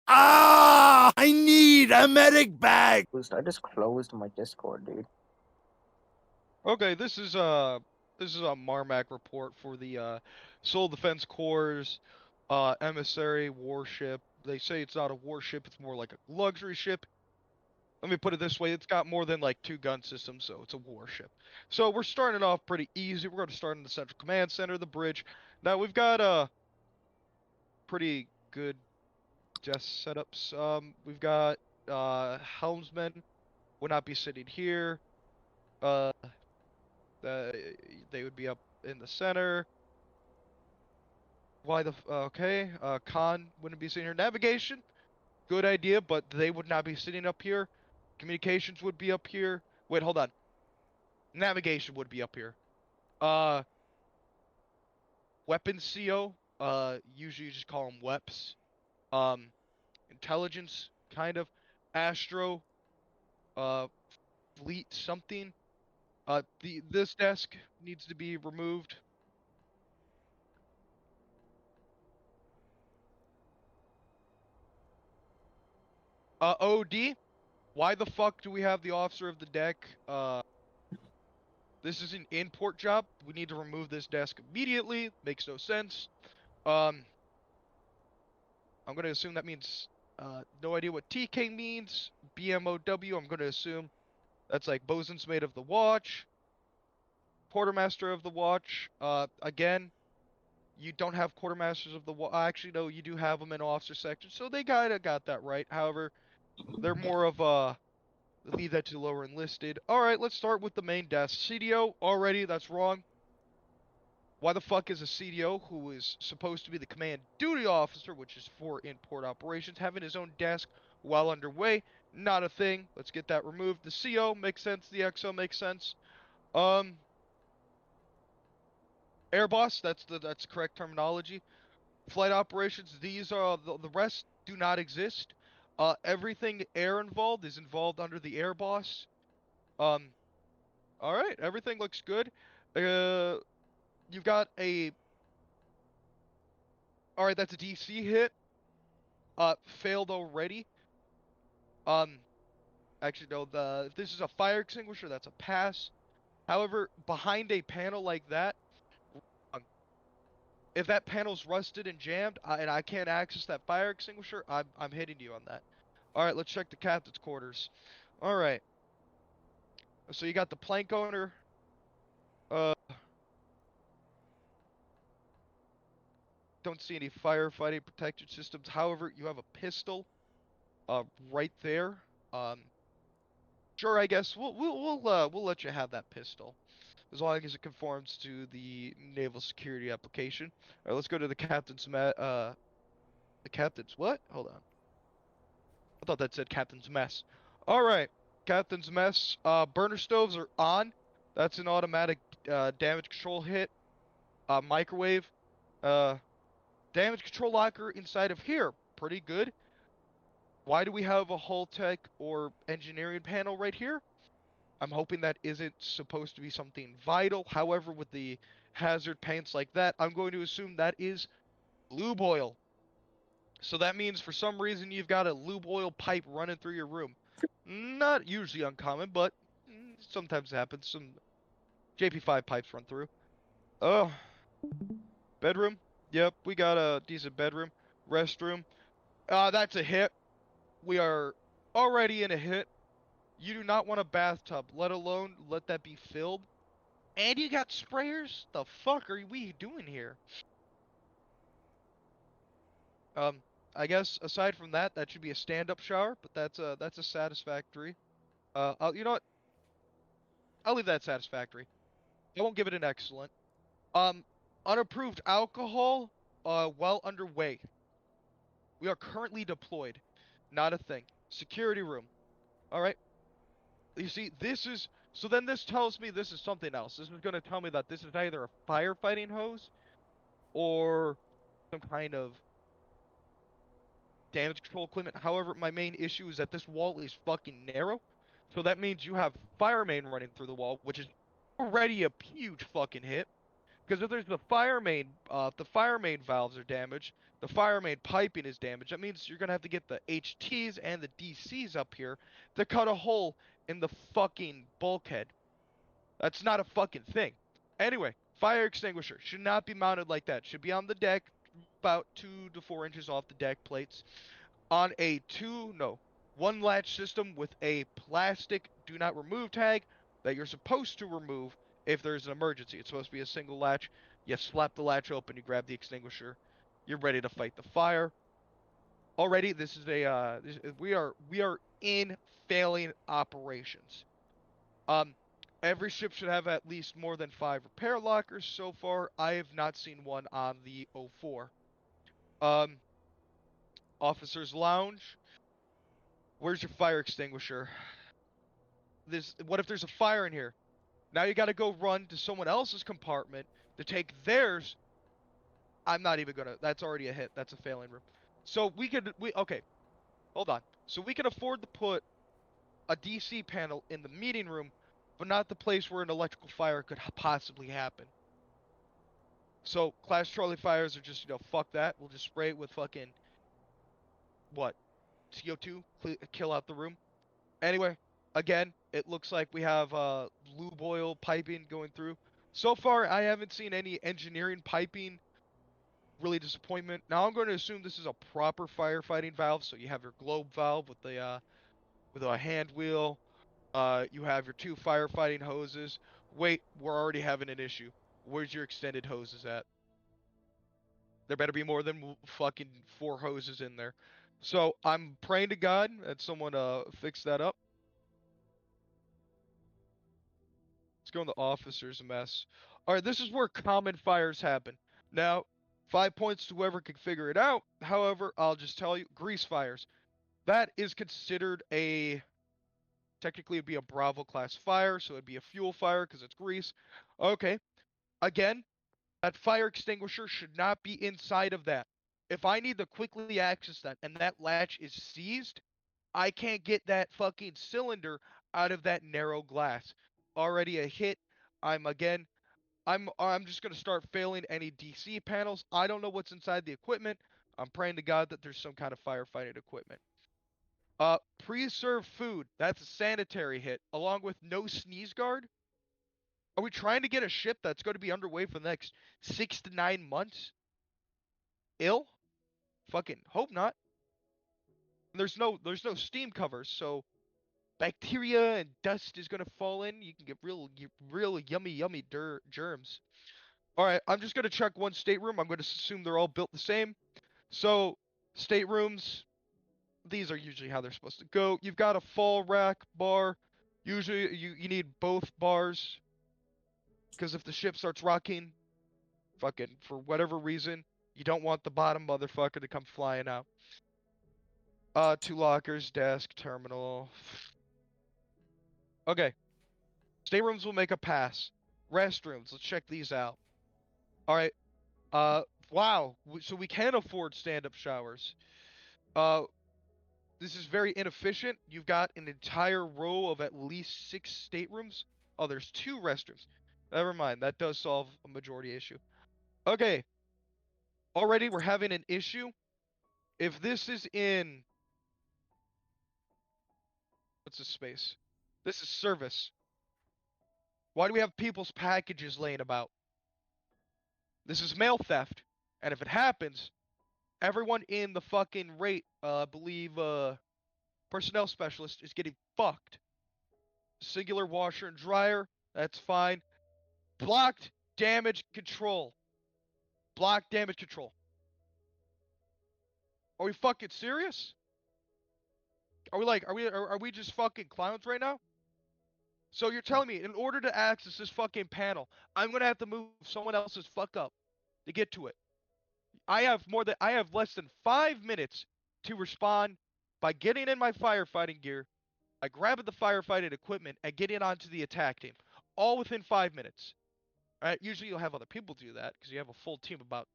Ah! I need a medic bag! I just closed my Discord, dude. Okay, this is a Marmac report for the Soul Defense Corps' emissary warship. They say it's not a warship, it's more like a luxury ship. Let me put it this way, it's got more than like 2 gun systems, so it's a warship. So we're starting off pretty easy. We're going to start in the Central Command Center, the bridge. Now we've got pretty good desk setups. We've got helmsmen would not be sitting here. Uh, they would be up in the center. Why the okay? Con wouldn't be sitting here. Navigation, good idea, but they would not be sitting up here. Communications would be up here. Wait, hold on. Navigation would be up here. Uh, Weapons CO. Usually you just call them WEPs. Intelligence, kind of. Astro. Uh, Fleet something. This desk needs to be removed. OD. Why the fuck do we have the officer of the deck? This is an import job. We need to remove this desk immediately. Makes no sense. I'm gonna assume that means no idea what TK means. BMOW. I'm gonna assume that's like bosun's mate of the watch, quartermaster of the watch. Again, you don't have quartermasters of the watch. Actually, no, you do have them in officer section, so they kinda got that right. However, they're more of leave that to lower enlisted. All right, let's start with the main desk. CDO already. That's wrong. Why the fuck is a CDO, who is supposed to be the command duty officer, which is for import operations, having his own desk while underway? Not a thing. Let's get that removed. The CO makes sense. The XO makes sense. Air boss. That's correct terminology. Flight operations. These are the rest do not exist. Everything air involved is involved under the air boss. All right. Everything looks good. You've got a. All right, that's a DC hit. Failed already. Um, Actually, no. If this is a fire extinguisher, that's a pass. However, behind a panel like that, um, if that panel's rusted and jammed, and I can't access that fire extinguisher, I'm hitting you on that. All right, let's check the captain's quarters. All right. So you got the plank owner. Uh, don't see any firefighting protection systems. However, you have a pistol. Right there. Sure, I guess we'll let you have that pistol, as long as it conforms to the naval security application. All right, let's go to the captain's what? Hold on. I thought that said captain's mess. All right, captain's mess. Burner stoves are on. That's an automatic damage control hit. Microwave. Uh, Damage control locker inside of here. Pretty good. Why do we have a hull tech or engineering panel right here? I'm hoping that isn't supposed to be something vital. However, with the hazard paints like that, I'm going to assume that is lube oil. So that means for some reason you've got a lube oil pipe running through your room. Not usually uncommon, but sometimes it happens. Some JP5 pipes run through. Oh, bedroom. Yep, we got a decent bedroom. Restroom. That's a hit. We are already in a hit. You do not want a bathtub, let alone let that be filled. And you got sprayers? The fuck are we doing here? Um, I guess aside from that, that should be a stand-up shower, but that's a satisfactory. You know what? I'll leave that satisfactory. I won't give it an excellent. Um, Unapproved alcohol, well underway. We are currently deployed. Not a thing. Security room. All right. You see, so then this tells me this is something else. This is going to tell me that this is either a firefighting hose or some kind of damage control equipment. However, my main issue is that this wall is fucking narrow. So that means you have fire main running through the wall, which is already a huge fucking hit. Because if there's the fire main valves are damaged, the fire main piping is damaged. That means you're gonna have to get the HTs and the DCs up here to cut a hole in the fucking bulkhead. That's not a fucking thing. Anyway, fire extinguisher should not be mounted like that. Should be on the deck, about 2 to 4 inches off the deck plates, on a one latch system with a plastic do not remove tag that you're supposed to remove if there's an emergency. It's supposed to be a single latch. You slap the latch open, you grab the extinguisher, you're ready to fight the fire. Already, this is we are in failing operations. Um, every ship should have at least more than 5 repair lockers. So far, I have not seen one on the 04. Um, officers lounge. Where's your fire extinguisher? What if there's a fire in here? Now you got to go run to someone else's compartment to take theirs. I'm not even gonna. That's already a hit. That's a failing room. So okay. Hold on. So we can afford to put a DC panel in the meeting room, but not the place where an electrical fire could possibly happen. So Class Charlie fires are just, fuck that. We'll just spray it with fucking what? CO2, kill out the room. Anyway, again, it looks like we have lube oil piping going through. So far, I haven't seen any engineering piping really disappointment. Now I'm going to assume this is a proper firefighting valve. So you have your globe valve with a hand wheel. You have your 2 firefighting hoses. Wait, we're already having an issue. Where's your extended hoses at? There better be more than fucking 4 hoses in there. So I'm praying to God that someone fix that up. Let's go in the officer's mess. Alright, this is where common fires happen. Now, 5 points to whoever can figure it out. However, I'll just tell you, grease fires. That is considered technically it'd be a Bravo class fire, so it'd be a fuel fire because it's grease. Okay, again, that fire extinguisher should not be inside of that. If I need to quickly access that and that latch is seized, I can't get that fucking cylinder out of that narrow glass. Already a hit. I'm just gonna start failing any DC panels. I don't know what's inside the equipment. I'm praying to God that there's some kind of firefighting equipment. Pre-served food. That's a sanitary hit, along with no sneeze guard. Are we trying to get a ship that's going to be underway for the next 6 to 9 months? Ill? Fucking hope not. And there's no steam covers, so bacteria and dust is gonna fall in. You can get real yummy germs. All right, I'm just gonna check one stateroom. I'm gonna assume they're all built the same. So staterooms, these are usually how they're supposed to go. You've got a fall rack bar. Usually you need both bars because if the ship starts rocking, fucking for whatever reason, you don't want the bottom motherfucker to come flying out. 2 lockers, desk, terminal. Okay. Staterooms will make a pass. Restrooms, let's check these out. Alright. Wow. So we can afford stand-up showers. This is very inefficient. You've got an entire row of at least 6 staterooms. Oh, there's 2 restrooms. Never mind. That does solve a majority issue. Okay. Already we're having an issue. If this is in... What's this space? This is service. Why do we have people's packages laying about? This is mail theft. And if it happens, everyone in the fucking rate, personnel specialist is getting fucked. Singular washer and dryer, that's fine. Blocked damage control. Blocked damage control. Are we fucking serious? Are we just fucking clowns right now? So you're telling me in order to access this fucking panel, I'm gonna have to move someone else's fuck up to get to it. I have less than 5 minutes to respond by getting in my firefighting gear, by grabbing the firefighting equipment, and getting onto the attack team. All within 5 minutes. Alright, usually you'll have other people do that, because you have a full team of about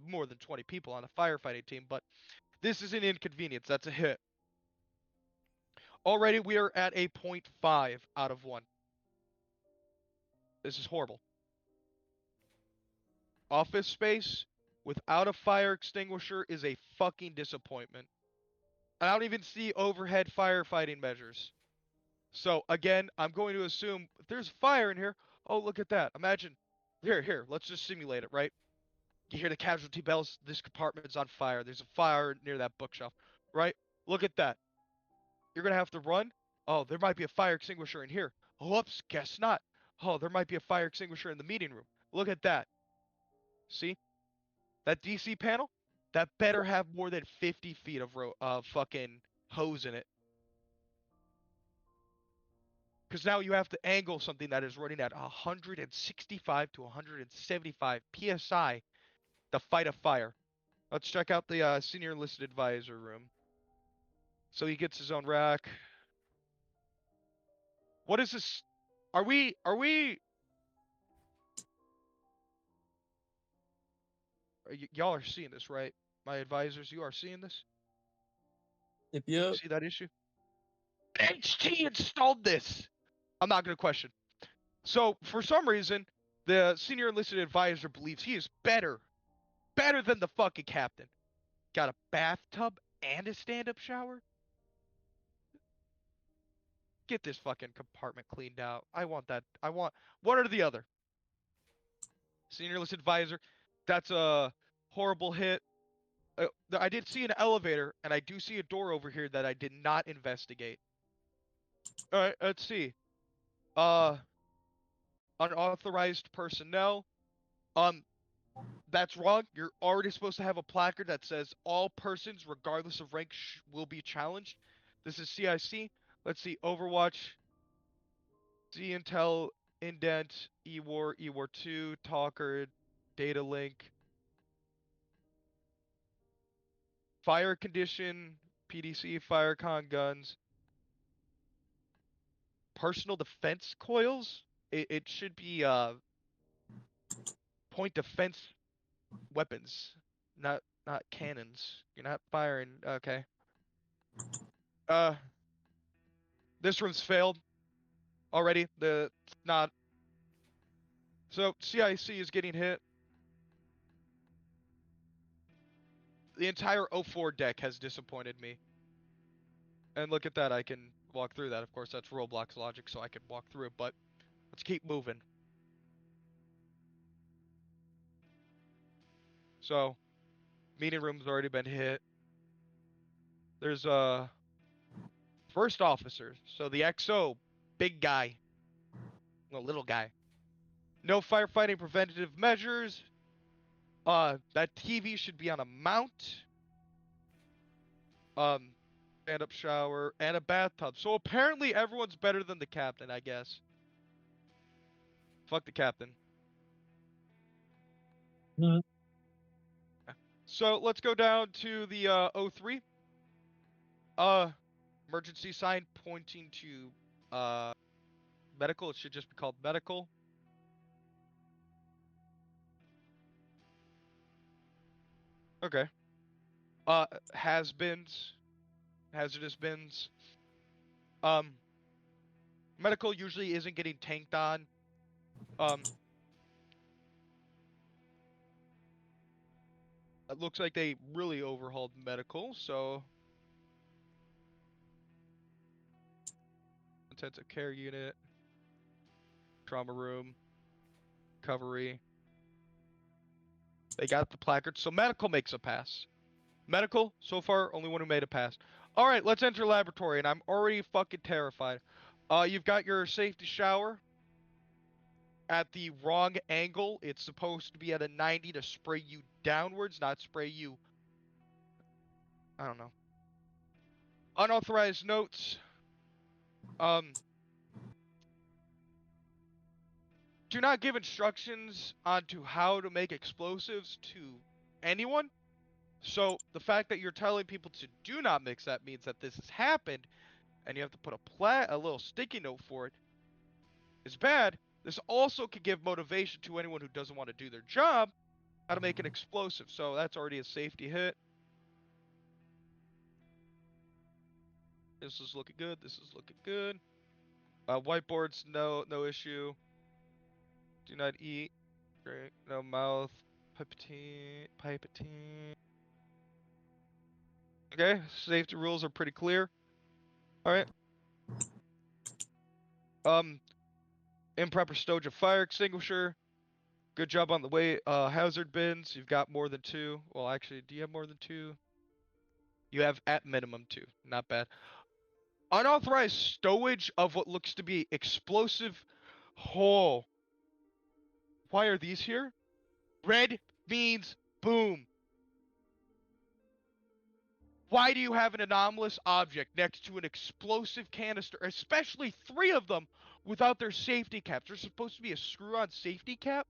more than 20 people on a firefighting team, but this is an inconvenience. That's a hit. Already we are at a 0.5 out of 1. This is horrible. office space without a fire extinguisher is a fucking disappointment. I don't even see overhead firefighting measures. So again, I'm going to assume if there's fire in here, oh look at that. Imagine here, let's just simulate it, right? You hear the casualty bells, this compartment's on fire. There's a fire near that bookshelf, right? Look at that. You're gonna have to run. Oh, there might be a fire extinguisher in here. Whoops, guess not. Oh, there might be a fire extinguisher in the meeting room. Look at that. See? That DC panel? That better have more than 50 feet of fucking hose in it. Because now you have to angle something that is running at 165 to 175 psi to fight a fire. Let's check out the senior enlisted advisor room. So he gets his own rack. What is this? Are we y'all are seeing this, right? My advisors, you are seeing this? Yep. See that issue? HT installed this. I'm not gonna question. So for some reason, the senior enlisted advisor believes he is better than the fucking captain. Got a bathtub and a stand-up shower? Get this fucking compartment cleaned out. I want that. I want one or the other. Senior enlisted advisor. That's a horrible hit. I did see an elevator, and I do see a door over here that I did not investigate. All right, let's see. Unauthorized personnel. That's wrong. You're already supposed to have a placard that says all persons, regardless of rank, will be challenged. This is CIC. Let's see. Overwatch. C Intel, Indent, eWar, eWar 2, Talker, Data Link. Fire condition, PDC, Firecon guns. Personal defense coils? It should be point defense weapons, not cannons. You're not firing. Okay. This room's failed already. Not. So CIC is getting hit. The entire 04 deck has disappointed me. And look at that, I can walk through that. Of course, that's Roblox logic, so I can walk through it, but let's keep moving. So, meeting room's already been hit. There's first officer. So the XO, big guy. No, little guy. No firefighting preventative measures. That TV should be on a mount. Stand-up shower and a bathtub. So apparently everyone's better than the captain, I guess. Fuck the captain. Mhm. So let's go down to the 03. Emergency sign pointing to medical. It should just be called medical. Okay. Has-beens, hazardous bins. Medical usually isn't getting tanked on. It looks like they really overhauled medical, so intensive care unit, trauma room, recovery. They got the placard, so medical makes a pass. Medical, so far, only one who made a pass. All right, let's enter laboratory, and I'm already fucking terrified. You've got your safety shower at the wrong angle. It's supposed to be at a 90 to spray you downwards, not spray you. I don't know. Unauthorized notes. Do not give instructions onto how to make explosives to anyone. So the fact that you're telling people to do not mix that means that this has happened, and you have to put a little sticky note for it is bad. This also could give motivation to anyone who doesn't want to do their job how to make an explosive. So that's already a safety hit. This is looking good. This is looking good. Whiteboards, no issue. Do not eat. Great. No mouth. Pipetine. Okay, safety rules are pretty clear. All right. Improper stowage of fire extinguisher. Good job on the way. Hazard bins. You've got more than 2. Well, actually, do you have more than 2? You have at minimum 2. Not bad. Unauthorized stowage of what looks to be explosive. Oh. Why are these here? Red means boom. Why do you have an anomalous object next to an explosive canister, especially 3 of them, without their safety caps? There's supposed to be a screw-on safety cap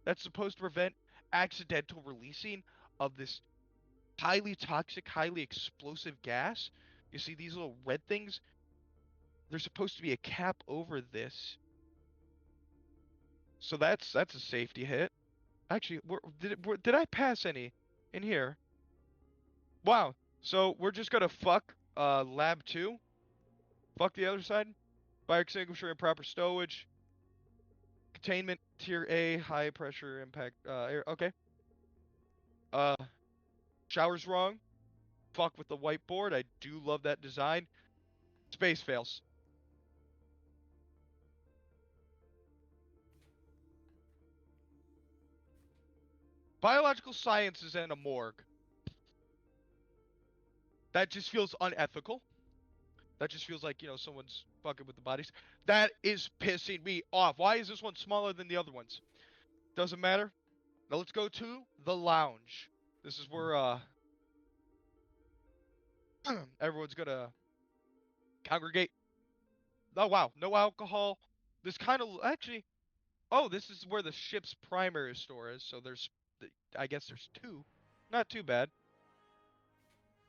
that's supposed to prevent accidental releasing of this highly toxic, highly explosive gas. You see these little red things? There's supposed to be a cap over this. So that's a safety hit. Actually, did I pass any in here? Wow. So we're just gonna fuck lab 2. Fuck the other side. Fire extinguisher and proper stowage. Containment tier A, high pressure impact air. Okay. Shower's wrong. Fuck with the whiteboard. I do love that design. Space fails. Biological sciences and a morgue. That just feels unethical. That just feels like, someone's fucking with the bodies. That is pissing me off. Why is this one smaller than the other ones? Doesn't matter. Now let's go to the lounge. This is where everyone's gonna congregate. Oh wow, no alcohol. This kind of actually. Oh, this is where the ship's primary store is. So I guess there's 2. Not too bad.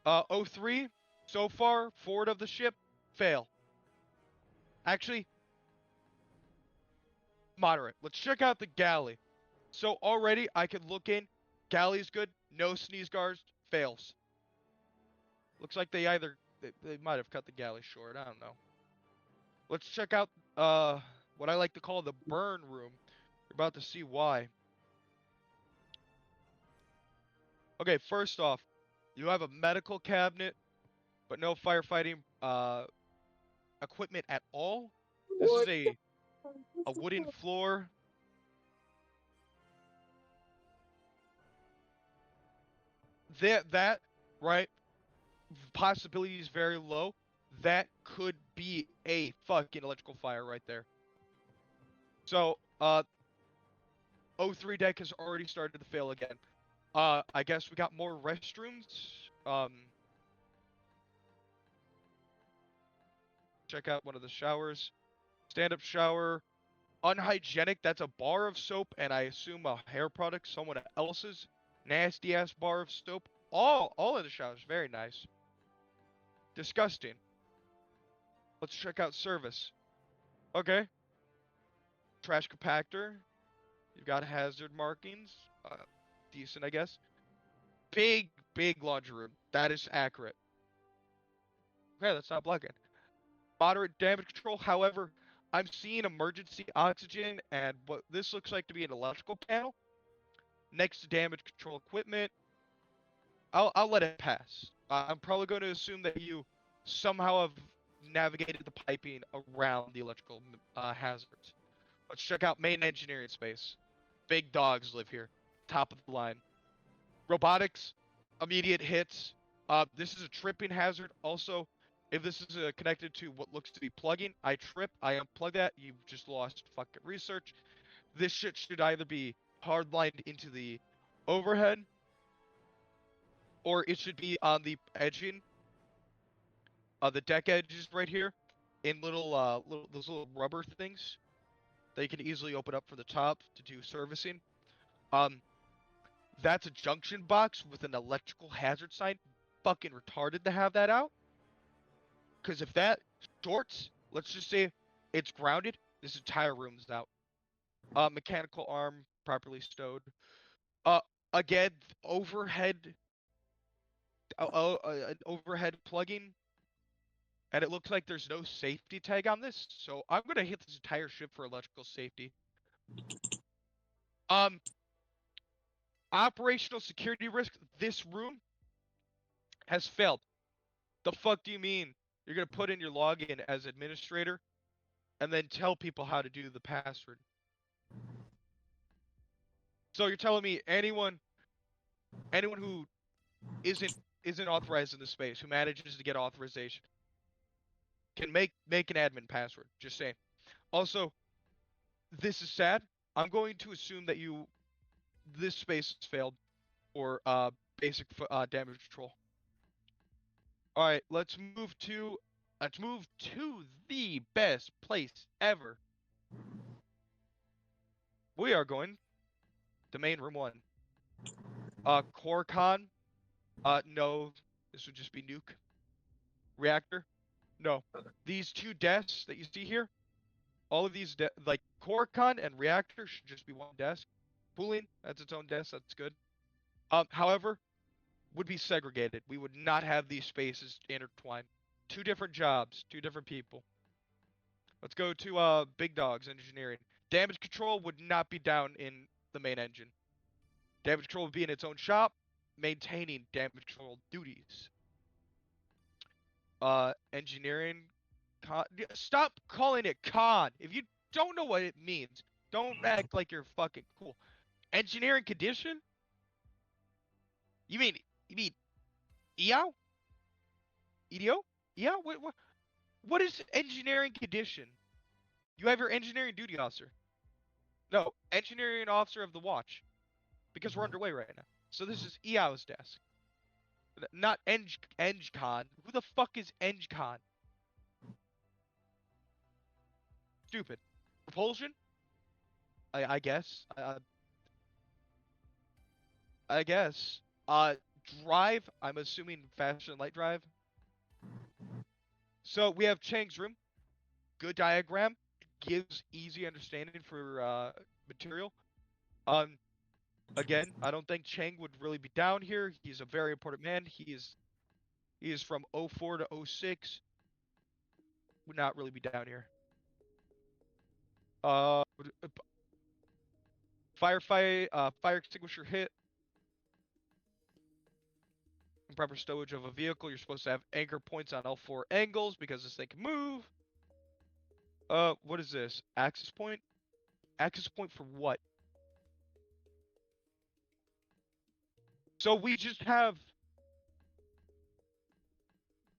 O3 so far forward of the ship fail. Actually, moderate. Let's check out the galley. So already I can look in. Galley's good. No sneeze guards. Fails. Looks like they might have cut the galley short. I don't know. Let's check out what I like to call the burn room. You're about to see why. Okay, first off, you have a medical cabinet, but no firefighting equipment at all. This is a wooden floor. That right, possibility is very low. That could be a fucking electrical fire right there. So, O3 deck has already started to fail again. I guess we got more restrooms. Check out one of the showers. Stand-up shower. Unhygienic. That's a bar of soap, and I assume a hair product, someone else's. Nasty-ass bar of soap. All of the showers. Very nice. Disgusting. Let's check out service. Okay. Trash compactor. You've got hazard markings. Decent, I guess. Big laundry room. That is accurate. Okay, that's not blocking. Moderate damage control. However, I'm seeing emergency oxygen and what this looks like to be an electrical panel. Next to damage control equipment. I'll let it pass. I'm probably going to assume that you somehow have navigated the piping around the electrical hazards. Let's check out main engineering space. Big dogs live here. Top of the line. Robotics, immediate hits. This is a tripping hazard. Also, if this is connected to what looks to be plugging, I trip, I unplug that, you've just lost fucking research. This shit should either be hardlined into the overhead, or it should be on the edging, the deck edges right here, in those little rubber things that you can easily open up from the top to do servicing. That's a junction box with an electrical hazard sign. Fucking retarded to have that out. Because if that shorts, let's just say it's grounded, this entire room's out. Mechanical arm properly stowed. Again, overhead plugging, and it looks like there's no safety tag on this, so I'm gonna hit this entire ship for electrical safety. Operational security risk. This room has failed. The fuck do you mean? You're gonna put in your login as administrator and then tell people how to do the password. So you're telling me anyone who isn't authorized in this space, who manages to get authorization, can make an admin password. Just saying. Also, this is sad. I'm going to assume that this space has failed for basic damage control. All right, let's move to the best place ever. We are going to main room 1. Core con. No, this would just be nuke. Reactor. No. These 2 desks that you see here, all of these like core con and reactor should just be 1 desk. Cooling, that's its own desk. That's good. However, would be segregated. We would not have these spaces intertwined. 2 different jobs, 2 different people. Let's go to big dogs engineering. Damage control would not be down in the main engine. Damage control would be in its own shop, maintaining damage control duties. Engineering con. Stop calling it con. If you don't know what it means, don't act like you're fucking cool. Engineering condition? You mean EO? EDO? Yeah. What is engineering condition? You have your engineering duty officer. No, engineering officer of the watch. Because we're underway right now. So this is EO's desk. Not EngCon. Who the fuck is EngCon? Stupid. Propulsion? I guess. I guess. Drive? I'm assuming faster than light drive. So we have Chang's room. Good diagram. Gives easy understanding for material. Again, I don't think Chang would really be down here. He's a very important man. He is from 04 to 06. Would not really be down here. Firefight, fire extinguisher hit. Improper stowage of a vehicle. You're supposed to have anchor points on all 4 angles because this thing can move. What is this? Access point? Access point for what? So we just have...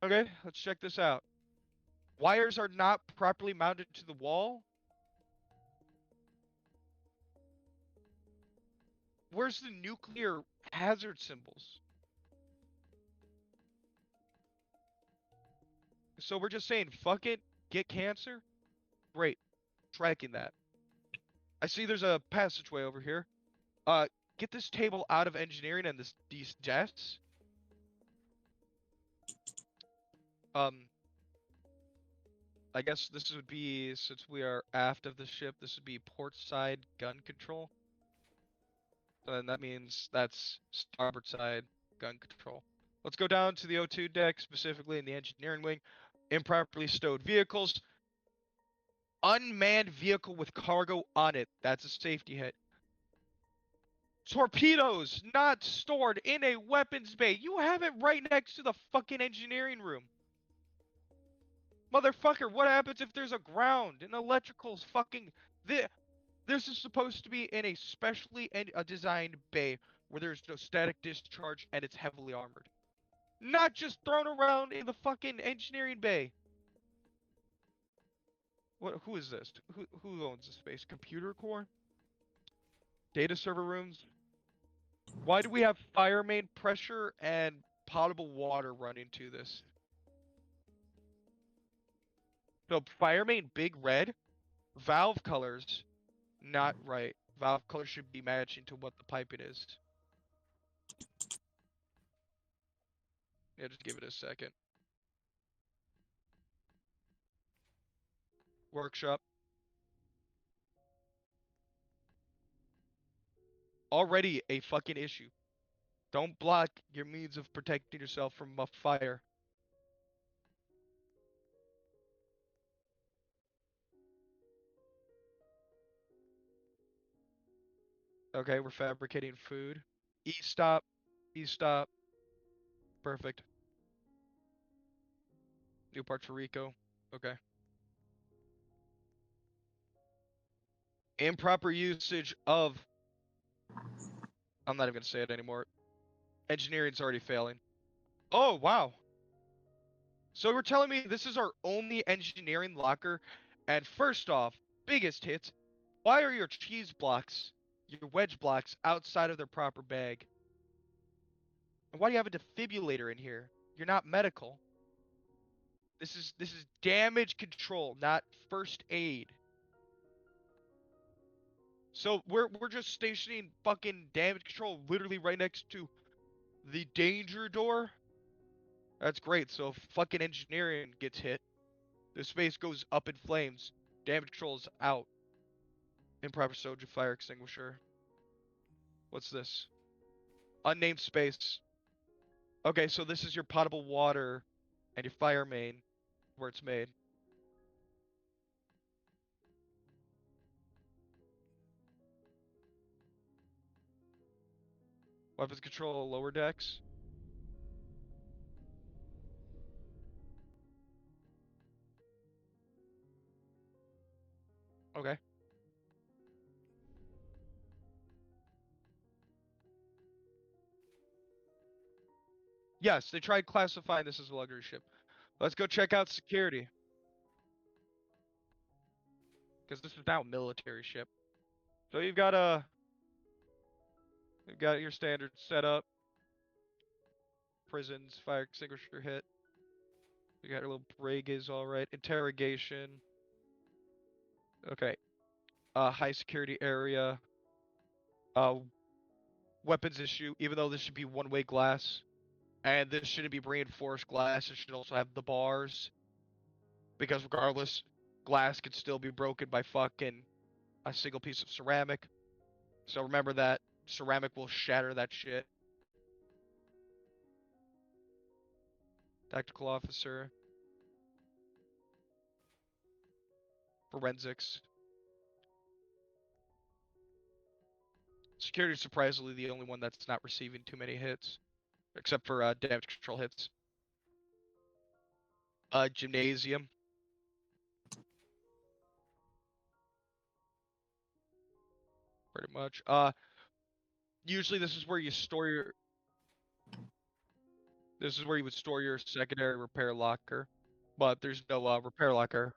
Okay, let's check this out. Wires are not properly mounted to the wall. Where's the nuclear hazard symbols? So we're just saying, fuck it, get cancer? Great. Tracking that. I see there's a passageway over here. Get this table out of engineering and these desks. I guess this would be, since we are aft of the ship, this would be port side gun control. And that means that's starboard side gun control. Let's go down to the O2 deck, specifically in the engineering wing. Improperly stowed vehicles. Unmanned vehicle with cargo on it. That's a safety hit. Torpedoes not stored in a weapons bay. You have it right next to the fucking engineering room. Motherfucker, what happens if there's a ground? An electrical's fucking... This is supposed to be in a specially designed bay where there's no static discharge and it's heavily armored. Not just thrown around in the fucking engineering bay. Who is this? Who owns this space? Computer core? Data server rooms? Why do we have fire main pressure and potable water running to this? So fire main big red, valve colors not right. Valve color should be matching to what the piping is. Yeah, just give it a second. Workshop. Already a fucking issue. Don't block your means of protecting yourself from a fire. Okay, we're fabricating food. E-stop. E-stop. Perfect. New Puerto Rico. Okay. Improper usage of... I'm not even going to say it anymore. Engineering's already failing. Oh, wow. So we're telling me this is our only engineering locker. And first off, biggest hits. Why are your cheese blocks, your wedge blocks, outside of their proper bag? And why do you have a defibrillator in here? You're not medical. This is damage control, not first aid. So we're just stationing fucking damage control literally right next to the danger door. That's great. So if fucking engineering gets hit, the space goes up in flames. Damage control is out. Improper soldier fire extinguisher. What's this? Unnamed space. Okay, so this is your potable water and your fire main where it's made. Weapons control lower decks. Okay. Yes, they tried classifying this as a luxury ship. Let's go check out security. Because this is now a military ship. So you've got your standard setup. Prisons, fire extinguisher hit. You got your little brig is alright. Interrogation. Okay. High security area. Weapons issue, even though this should be one-way glass. And this shouldn't be reinforced glass. It should also have the bars. Because regardless, glass could still be broken by fucking a single piece of ceramic. So remember that ceramic will shatter that shit. Tactical officer. Forensics. Security is surprisingly the only one that's not receiving too many hits. Except for damage control hits. Gymnasium. Pretty much. Usually this is where you store your... This is where you would store your secondary repair locker. But there's no repair locker.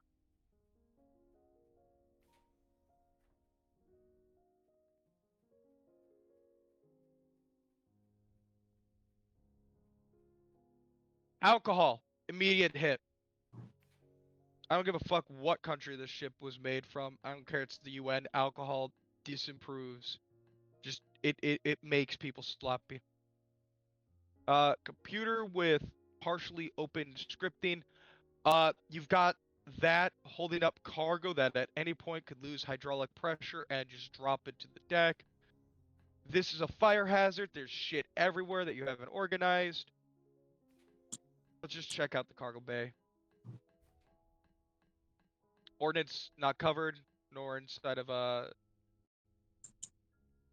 Alcohol. Immediate hit. I don't give a fuck what country this ship was made from. I don't care it's the UN. Alcohol disapproves. Just it makes people sloppy. Computer with partially open scripting. You've got that holding up cargo that at any point could lose hydraulic pressure and just drop it to the deck. This is a fire hazard. There's shit everywhere that you haven't organized. Let's just check out the cargo bay. Ordnance not covered, nor inside of a...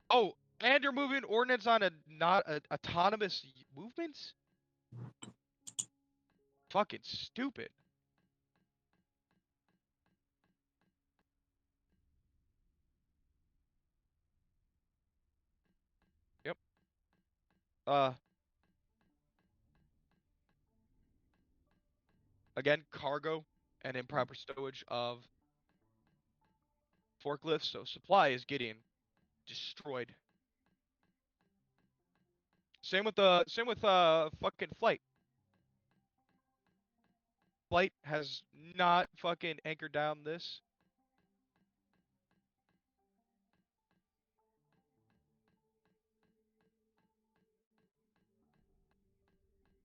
Oh, and you're moving ordnance on a autonomous movements? Fucking stupid. Yep. Again, cargo and improper stowage of forklifts, so supply is getting destroyed. Same with fucking flight. Flight has not fucking anchored down this.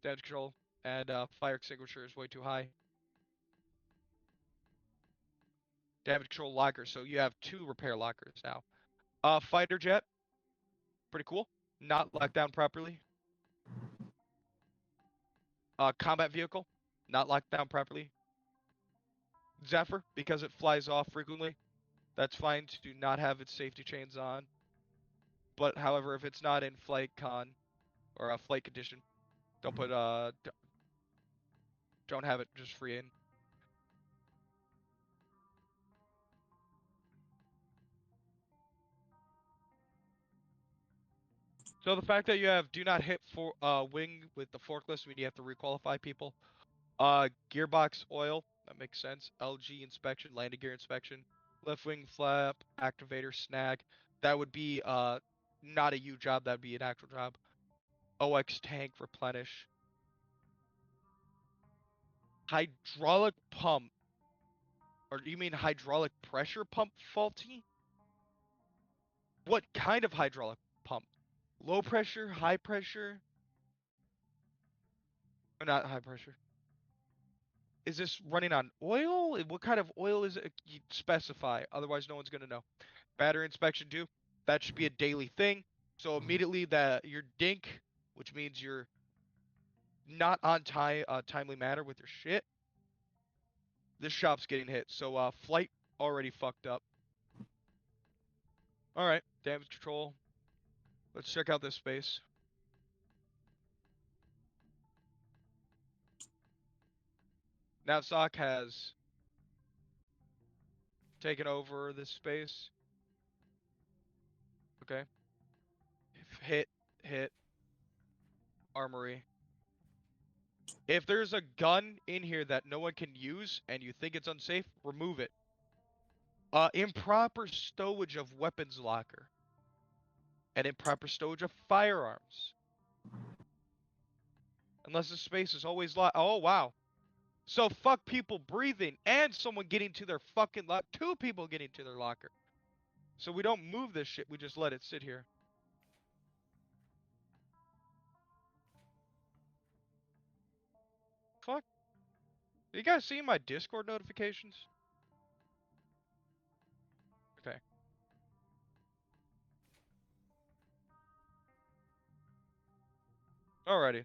Damage control and fire extinguisher is way too high. Damage control locker, so you have 2 repair lockers now. Fighter jet, pretty cool. Not locked down properly. Combat vehicle, not locked down properly. Zephyr, because it flies off frequently. That's fine to not have its safety chains on. But however, if it's not in flight con or a flight condition, don't put don't have it just free in. So the fact that you have do not hit for wing with the forklift means you have to requalify people. Gearbox oil, that makes sense. LG inspection, landing gear inspection, left wing flap, activator snag. That would be not a U job, that'd be an actual job. OX tank replenish. Hydraulic pump. Or do you mean hydraulic pressure pump faulty? What kind of hydraulic pump? Low pressure, high pressure? Or not high pressure. Is this running on oil? What kind of oil is it? You specify, otherwise no one's gonna know. Battery inspection too. That should be a daily thing. So immediately that your dink, which means you're not on timely manner with your shit, this shop's getting hit. So flight already fucked up. Alright, damage control. Let's check out this space. Navsock has taken over this space. Okay. Hit. Armory. If there's a gun in here that no one can use and you think it's unsafe, remove it. Improper stowage of weapons locker. And improper stowage of firearms. Unless the space is always locked. Oh, wow. So fuck people breathing and someone getting to their fucking locker. 2 people getting to their locker. So we don't move this shit, we just let it sit here. Fuck. You guys see my Discord notifications? Okay. Alrighty.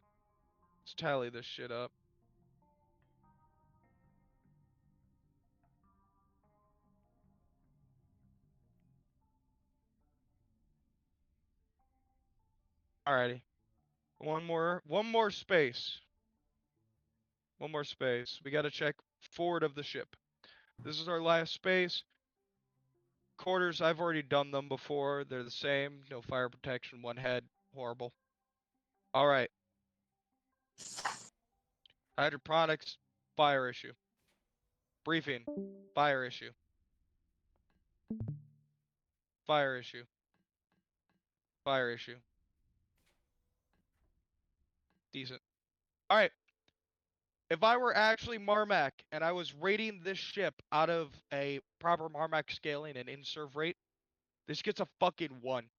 Let's tally this shit up. Alrighty. One more space. One more space. We gotta check forward of the ship. This is our last space. Quarters, I've already done them before. They're the same. No fire protection, 1 head. Horrible. Alright. Hydroponics, fire issue. Briefing, fire issue. Fire issue. Fire issue. Decent. Alright. If I were actually Marmac and I was rating this ship out of a proper Marmac scaling and in-serve rate, this gets a fucking 1.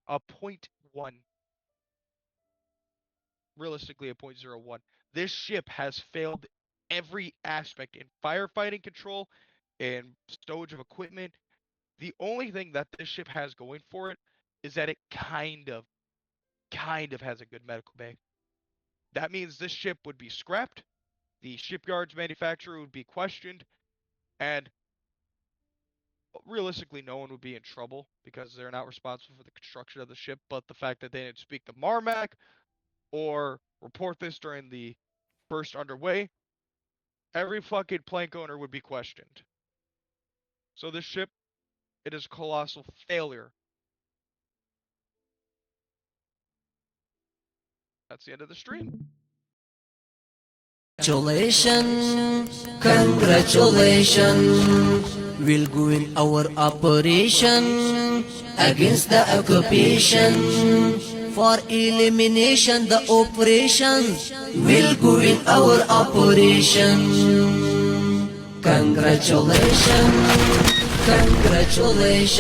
A 0.1. Realistically, a 0.01. This ship has failed every aspect in firefighting control, in stowage of equipment. The only thing that this ship has going for it is that it kind of has a good medical bay. That means this ship would be scrapped, the shipyard's manufacturer would be questioned, and realistically no one would be in trouble because they're not responsible for the construction of the ship, but the fact that they didn't speak to Marmac or report this during the burst underway, every fucking plank owner would be questioned. So this ship, it is a colossal failure. That's the end of the stream. Congratulations, we'll go in our operation against the occupation. For elimination the operation, we'll go in our operation. Congratulations.